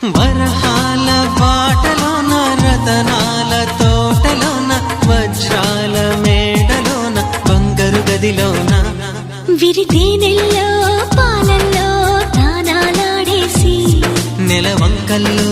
వరహాల బాటలోన రతనాల తోటలోన వజ్రాల మేడలోన బంగారు గదిలోన విరితేనెల్లో పాలల్లో తానాలాడేసి నెలవంకల్లో